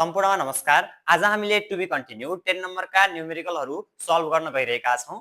सम्पूर्णमा नमस्कार। आज हामीले टु बी कन्टिन्यू 10 नम्बरका न्युमेरिकलहरु सल्भ गर्न गइरहेका छौं।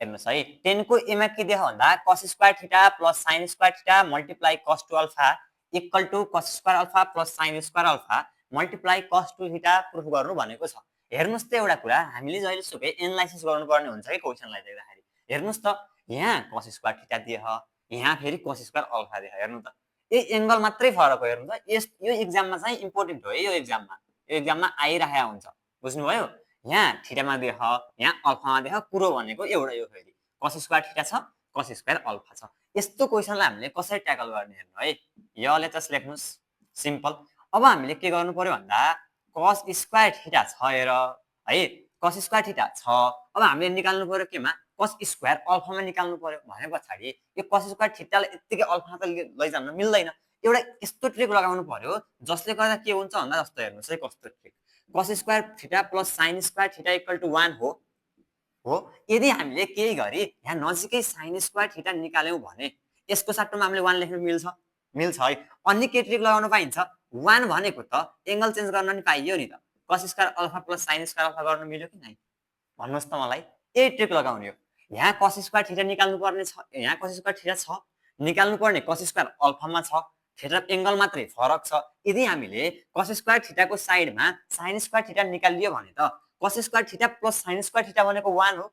हेर्नुस् है 10 को ए मा के दिएको भन्दा cos square theta plus sin square theta multiply cos 2 alpha equal to cos square alpha plus sin square alpha multiply cos 2 theta proof गर्नु भनेको छ। हेर्नुस् त एउटा कुरा हामीले जहिले सुकै एनालाइसिस गर्नुपर्ने हुन्छ के क्वेशनलाई देख्दाखेरि। हेर्नुस् त यहाँ cos स्क्वायर थीटा दिएको, यहाँ फेरि cos स्क्वायर अल्फा दिएको। हेर्नु त यो एंगल मात्रै फरक हो। हेर्नु त यो एक्जाममा चाहिँ इम्पोर्टेन्ट हो है। यो एक्जाममा आइरहेको हुन्छ। बुझ्नुभयो? यहाँ थीटामा देख, यहाँ अल्फामा देख, कुरो भनेको एउटा यो फेरि cos स्क्वायर थीटा छ, cos स्क्वायर अल्फा छ। यस्तो क्वेशनलाई हामीले कसरी ट्याकल गर्ने हेर्नु है। यले चाहिँ लेख्नुस् सिम्पल। अब हामीले के गर्नु पर्यो भन्दा cos स्क्वायर थीटा छ हेर है, cos स्क्वायर थीटा छ। अब हामीले निकाल्नु पर्यो केमा cos स्क्वायर अल्फामा निकाल्नु पर्यो भने पछाडी यो cos स्क्वायर थीटालाई यतिकै अल्फामा त लैजान मिल्दैन। एउटा यस्तो ट्रिक लगाउनु पर्यो जसले गर्दा के हुन्छ भन्दा जस्तो हेर्नुस् है कस्तो trick. cos square theta plus sin square theta equal to 1 हो। यदि हामीले केही गरी यहाँ नजिकै sin स्क्वायर थीटा निकाल्यौ भने यसको सट्टामा हामीले 1 लेख्न मिल्छ है। अनि के ट्रिक लगाउन पाइन्छ 1 भनेको त एंगल चेन्ज गर्न नि पाइयो नि त। cos square alpha plus sin square alpha गर्न मिल्यो कि नै भन्नुस् त मलाई। यही ट्रिक लगाउने हो। यहाँ cos स्क्वायर थीटा निकाल्नु पर्ने छ, यहाँ cos स्क्वायर थीटा छ, निकाल्नु पर्ने cos स्क्वायर अल्फामा छ। थीटा एंगल मात्रै फरक छ। यदि हामीले cos स्क्वायर थीटाको साइडमा sin स्क्वायर थीटा निकालियो भने त cos square theta plus sin square theta भनेको 1 हो।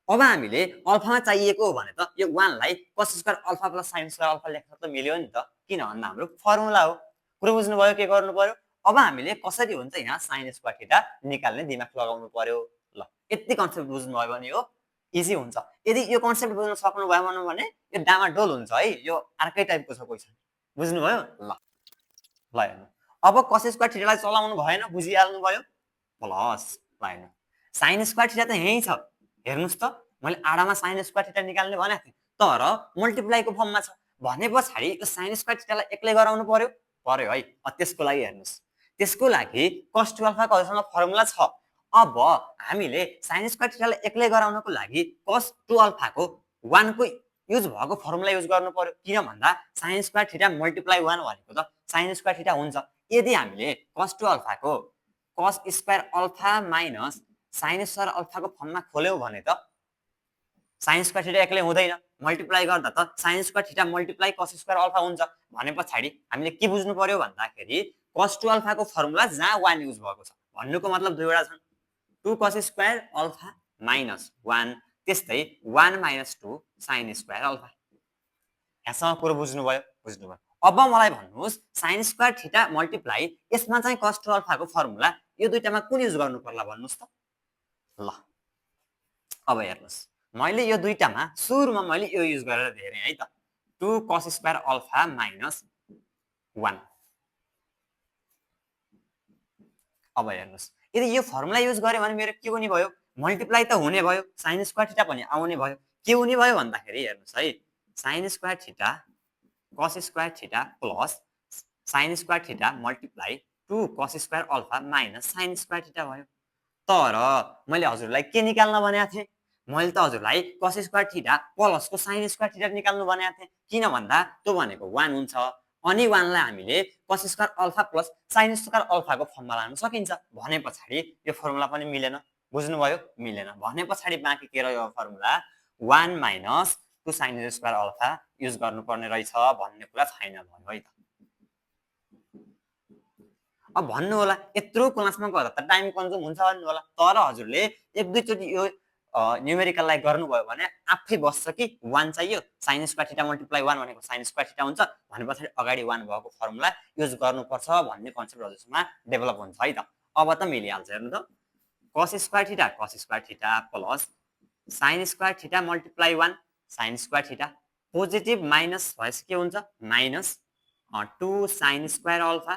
अब हामीले अल्फामा चाहिएको हो भने त यो 1 लाई cos square alpha plus sin square alpha लेख्न त मिल्यो नि त। किन भन्दा हाम्रो फर्मुला हो। कुरो बुझ्नु भयो? के गर्नु पर्यो? अब हामीले कसरी हुन्छ यहाँ sin स्क्वायर थीटा निकाल्ने दिमाग लगाउनु पर्यो। ल यति कन्सेप्ट बुझ्नु भयो भने हो इजी हुन्छ। यदि यो कन्सेप्ट बुझ्न सक्नु भयो भने यो डामाडोल हुन्छ है। यो अर्कै टाइपको छ क्वेशन। बुझ्नु भयो? ल हेर्नु अब cos स्क्वायर थीटालाई चलाउनु भएन, बुझिहाल्नु भयो। प्लस ल हेर्नु sin स्क्वायर थीटा त यही छ। हेर्नुस् त मैले आडामा sin स्क्वायर थीटा निकाल्ने भनेको थिएँ, तर मल्टिप्लाईको फर्ममा छ भने पछाडी यो sin स्क्वायर थीटालाई एक्लै गराउनु पर्यो है। त्यसको लागि हेर्नुस्, त्यसको लागि cos 2 अल्फा को हजुरसँग फर्मुला छ। अब हामीले sin स्क्वायर थीटालाई एक्लै गराउनको लागि cos 2 अल्फा को 1 को युज भएको फर्मुला युज गर्नु पर्यो। किन भन्दा sin स्क्वायर थीटा मल्टिप्लाई 1 भनेको त sin स्क्वायर थीटा हुन्छ। यदि हामीले cos 2 अल्फा को cos square alpha minus sin square alpha को फर्ममा खोल्यौ भने त sin स्क्वायर थीटा एक्लै हुँदैन, मल्टिप्लाई गर्दा त sin square theta multiply cos square alpha हुन्छ। भने पछाडी हामीले के बुझ्नु पर्यो भन्दाखेरि cos 2 अल्फा को फर्मुला जहाँ 1 युज भएको छ। भन्नुको मतलब दुईवटा छन्, 2 cos स्क्वायर अल्फा माइनस 1 त्यस्तै 1 माइनस 2 sin स्क्वायर अल्फा। यहाँसम्म कुरो बुझ्नुभयो? अब मलाई भन्नुस् sin स्क्वायर थीटा मल्टिप्लाई यसमा चाहिँ cos 2 अल्फा को फर्मुला यो दुईटामा कुन युज गर्नु पर्ला भन्नुस् त। ल अब हेर्नुस् मैले यो दुईटामा सुरुमा मैले यो युज गरेर दिएँ है त। 2 cos स्क्वायर अल्फा माइनस 1। अब हेर्नुस् यदि यो फर्मुला युज गरे भने मेरो के हुने भयो? मल्टिप्लाई त हुने भयो, sin स्क्वायर थीटा पनि आउने भयो। के हुने भयो भन्दाखेरि हेर्नुस् है sin square theta cos square theta plus sin square theta multiply 2 cos square alpha minus sin square theta भयो। तर मैले हजुरलाई के निकाल्न भनेको थिएँ? मैले त हजुरलाई cos स्क्वायर थीटा प्लस को sin स्क्वायर थीटा निकाल्नु भनेको थिएँ। किन भन्दा त्यो भनेको 1 हुन्छ। अनि 1 लाई हामीले cos square alpha plus sin square alpha को फर्ममा लान सकिन्छ। भने पछाडी यो फर्मुला पनि मिलेन। बुझ्नु भयो? मिलेन भने पछाडी बाँकी के रह्यो formula 1 minus 2 sin square alpha use गर्नुपर्ने रहेछ भन्ने कुरा छैन भयो है त। अब भन्नु होला यत्रो क्लासमा गर्दा त टाइम कन्ज्युम हुन्छ भन्नु होला, तर हजुरले एक दुई चोटी यो न्युमेरिकललाई गर्नुभयो भने आफै बस्छ कि 1 चाहियो, sin स्क्वायर थीटा मल्टिप्लाई 1 भनेको sin स्क्वायर थीटा हुन्छ भने पछाडी अगाडि 1 भएको फर्मुला युज गर्नुपर्छ भन्ने कन्सेप्ट हजुरसँग डेभलप हुन्छ है त। अब त मिलिहाल्छ। हेर्नु त cos square theta plus sin square theta multiply 1 sin square theta positive minus भएपछि के हुन्छ minus 2 sin square alpha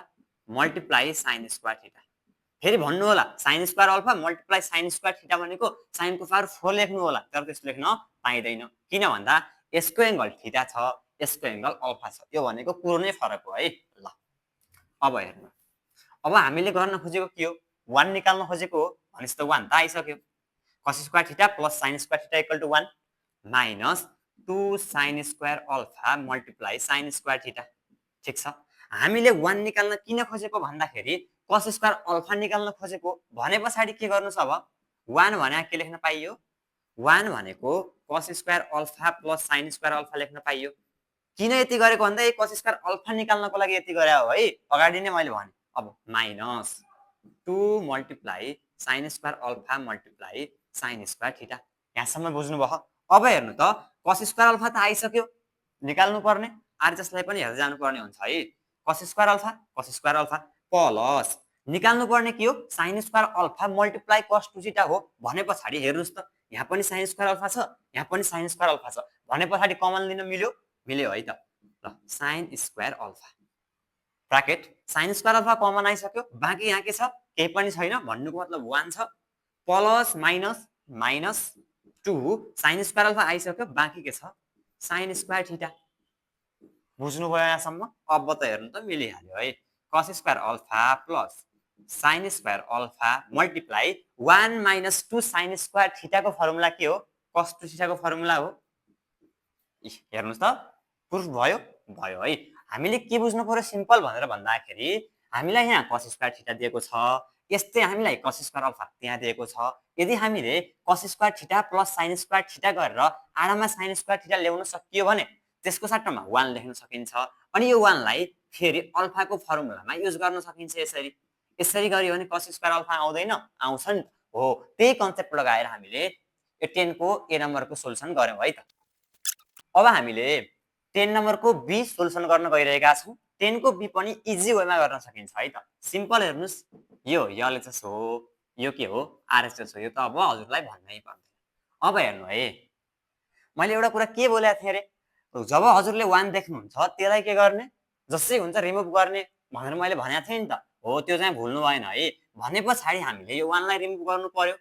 multiply sin square theta. फेरि भन्नु होला sin square alpha multiply sin square theta भनेको sin को पावर 4 लेख्नु होला, तर त्यसो लेख्न पाइदैन। किन भन्दा यसको एंगल थीटा छ, यसको एंगल अल्फा छ। यो भनेको कुरो नै फरक हो है। ल अब हेर्नु अब हामीले गर्न खोजेको के हो? 1 निकाल्न खोजेको हो भनेपछि त 1 त आइसक्यो। cos square theta plus sin square theta equal to 1 minus 2 sin square alpha multiply sin square theta. ठीक छ। हामीले 1 निकाल्न किन खोजेको भन्दाखेरि cos स्क्वायर अल्फा निकाल्न खोजेको भने पछाडी के गर्नुस् अब 1 भने के लेख्न पाइयो 1 भनेको cos square alpha plus sin square alpha लेख्न पाइयो किन यति गरेको भन्दा यो cos स्क्वायर अल्फा निकाल्नको लागि यति गरे हो है अगाडि नै मैले भने अब minus 2 multiply sin square alpha multiply sin square theta यहाँसम्म बुझ्नु भयो अब हेर्नु त cos स्क्वायर अल्फा त आइसक्यो निकाल्नु पर्ने आरएचएसलाई पनि हेर्दै जानु पर्ने हुन्छ है cos स्क्वायर अल्फा प्लस निकाल्नु पर्ने के हो sin square alpha multiply cos 2 theta हो भने पछाडी हेर्नुस् त यहाँ पनि sin स्क्वायर अल्फा छ यहाँ पनि sin स्क्वायर अल्फा छ भने पछाडी कमन लिन मिल्यो है त ल sin square alpha bracket sin square alpha common आइसक्यो बाँकी यहाँ के छ केही पनि छैन भन्नुको मतलब 1 छ plus minus 2 sin square alpha आइसक्यो बाँकी के छ sin स्क्वायर थीटा बुझ्नु भयो यहाँसम्म अब त हेर्नु त मिलिहाल्यो है cos square alpha plus sin square alpha multiply 1 minus 2 sin square theta को फर्मुला के हो cos 2 थीटा को फर्मुला हो हेर्नुस् त प्रुफ भयो है हामीले के बुझ्नु पर्यो सिम्पल भनेर भन्दाखेरि हामीलाई यहाँ cos स्क्वायर थीटा दिएको छ यस्तै हामीलाई cos स्क्वायर अल्फा त्यहाँ दिएको छ यदि हामीले cos square theta plus sin square theta गरेर आडामा sin स्क्वायर थीटा ल्याउन सकियो भने त्यसको सट्टामा 1 लेख्न सकिन्छ अनि यो 1 लाई फेरि अल्फा को फर्मुलामा युज गर्न सकिन्छ यसरी गरियो भने cos स्क्वायर अल्फा आउँदैन आउँछ नि हो त्यही कन्सेप्ट लगाएर हामीले यो 10 को ए नम्बर को सोलुसन गर्यौं है त अब हामीले 10 नम्बर को बी सोलुसन गर्न गइरहेका छौं 10 को बी पनि इजी वेमा गर्न सकिन्छ है त सिम्पल हेर्नुस् यो एलएचएस हो यो के हो आरएचएस हो यो त अब हजुरलाई भन्नै पर्दैन अब हेर्नु है मैले एउटा कुरा के बोलेको थिएँ रे जब हजुरले 1 देख्नुहुन्छ त्यसलाई के गर्ने जसै हुन्छ रिमुभ गर्ने भनेर मैले भनेको थिएँ नि त हो त्यो चाहिँ भुल्नु भएन है भने पछाडी हामीले यो 1 लाई रिमुभ गर्नु पर्यो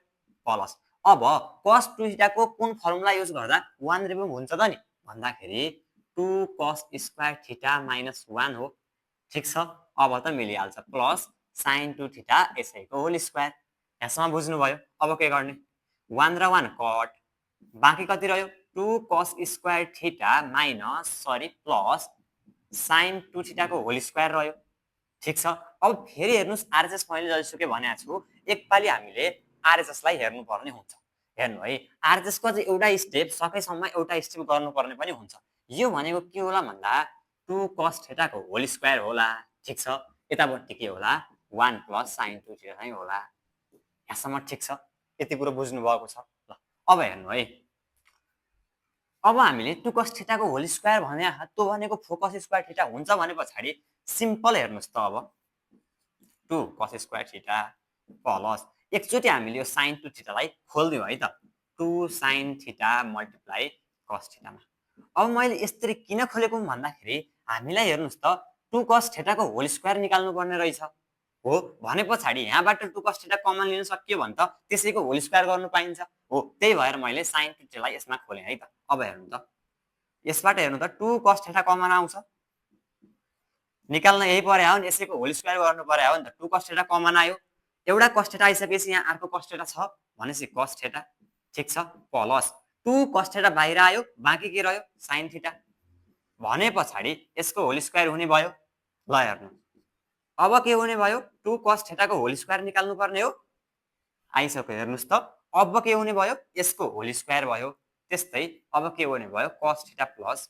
प्लस अब cos 2 थीटा को कुन फर्मुला युज गर्दा 1 रिमुभ हुन्छ त नि भन्दाखेरि 2 cos स्क्वायर थीटा माइनस 1 हो ठीक छ अब त मिलिहाल्छ प्लस sin 2 थीटा यसैको होल स्क्वायर यहाँसम्म बुझ्नु भयो अब के गर्ने 1 र 1 कट बाँकी कति रह्यो 2 cos square theta minus plus sin 2 theta को होल स्क्वायर रह्यो ठीक छ अब फेरि हेर्नुस् आरएचएस मैले जतिसुकै भनेको छु एकपाली हामीले आरएचएस लाई हेर्नु पर्ने हुन्छ हेर्नु है आरएचएस को चाहिँ एउटा स्टेप सकेसम्म एउटा स्टेप गर्नुपर्ने पनि हुन्छ यो भनेको के होला भन्दा 2 cos थीटा को होल स्क्वायर होला ठीक छ यतापट्टि के होला 1 प्लस sin 2 थीटा नै होला यहाँसम्म ठीक छ यति कुरा बुझ्नु भएको छ ल अब हेर्नु है अब हामीले 2 cos थीटा को होल स्क्वायर भने त्यो भनेको 4 cos स्क्वायर थीटा हुन्छ भने पछाडी सिम्पल हेर्नुस् त अब 2 cos स्क्वायर थीटा प्लस एकचोटी हामीले यो sin 2 थीटा लाई खोल्दियौ है त 2 sin theta multiply cos theta मा अब मैले यसरी किन खोलेको भन्दाखेरि हामीलाई हेर्नुस् त 2 cos थीटा को होल स्क्वायर निकाल्नु पर्ने रहेछ हो भने पछाडी यहाँबाट 2 cos थीटा कमन लिन सकियो भने त त्यसैको होल स्क्वायर गर्नु पाइन्छ हो त्यही भएर मैले sin 2 थीटा लाई यसमा खोले है त अब हेर्नु त यसबाट हेर्नु त 2 cos थीटा कमन आउँछ निकाल्न यही पर्या हो नि यसैको होल स्क्वायर गर्नु पर्या हो नि त 2 cos थीटा कमन आयो एउटा cos थीटा आइसकेपछि यहाँ अर्को cos थीटा छ भनेपछि cos थीटा ठीक छ प्लस 2 cos थीटा बाहिर आयो बाँकी के रह्यो sin थीटा भने पछाडी यसको होल स्क्वायर हुने भयो ल हेर्नु अब के हुने भयो 2 cos थीटा को होल स्क्वायर निकाल्नु पर्ने हो आइसक्यो हेर्नुस् त अब के हुने भयो यसको होल स्क्वायर भयो त्यस्तै अब के हुने भयो cos theta plus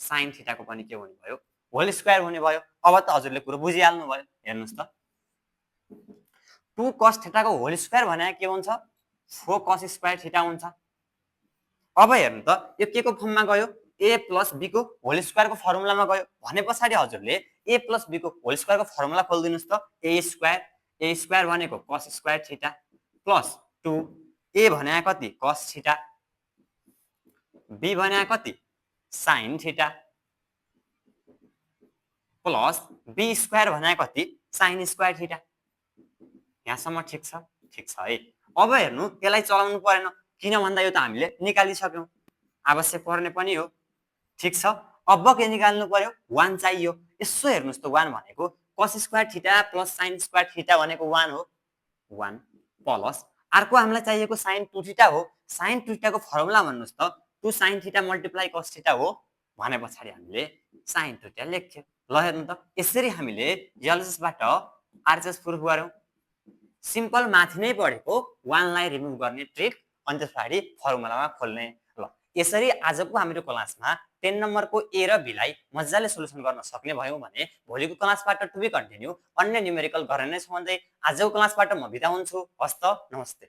sin theta को पनि के हुने भयो होल स्क्वायर हुने भयो अब त हजुरले कुरा बुझिहाल्नु भयो हेर्नुस् त 2 cos थीटा को होल स्क्वायर भने के हुन्छ 4 cos स्क्वायर थीटा हुन्छ अब हेर्नु त यो के को फर्ममा गयो a प्लस b को होल स्क्वायर को फर्मुलामा गयो भने पछाडी हजुरले a प्लस b को होल स्क्वायर को फर्मुला खोल्दिनुस् त a स्क्वायर भनेको cos square theta plus 2 a भने कति cos थीटा b भने कति sin theta plus b square भने कति sin स्क्वायर थीटा यहाँसम्म ठीक छ है अब हेर्नु यसलाई चलाउनु परेन किन भन्दा यो त हामीले निकालिसक्यौं आवश्यक पर्ने पनि हो ठीक छ अब के निकाल्नु पर्यो 1 चाहियो यसो हेर्नुस् त 1 भनेको cos square theta plus sin square theta भनेको 1 हो 1 प्लस अर्को हामीलाई चाहिएको sin 2 थीटा हो sin 2 थीटा को फर्मुला भन्नुस् त 2 sin theta multiply cos theta हो भने पछाडी हामीले sin 2 थीटा लेख्थ्यौ ल हेर्नु त यसरी हामीले एलएचएसबाट आरएचएस प्रुफ गर्यौं सिम्पल माथि नै पढेको 1 लाई रिमुभ गर्ने ट्रिक अनि त्यसपछि फर्मुलामा खोल्ने ल यसरी आजको हाम्रो क्लासमा 10 नम्बरको ए र बी लाई मजाले सोलुसन गर्न सक्ने भयौं भने भोलिको क्लासबाट टु बी कन्टिन्यू अन्य न्यूमेरिकल गर्ने नै छौं भन्दै आजको क्लासबाट म बिदा हुन्छु हस्त नमस्ते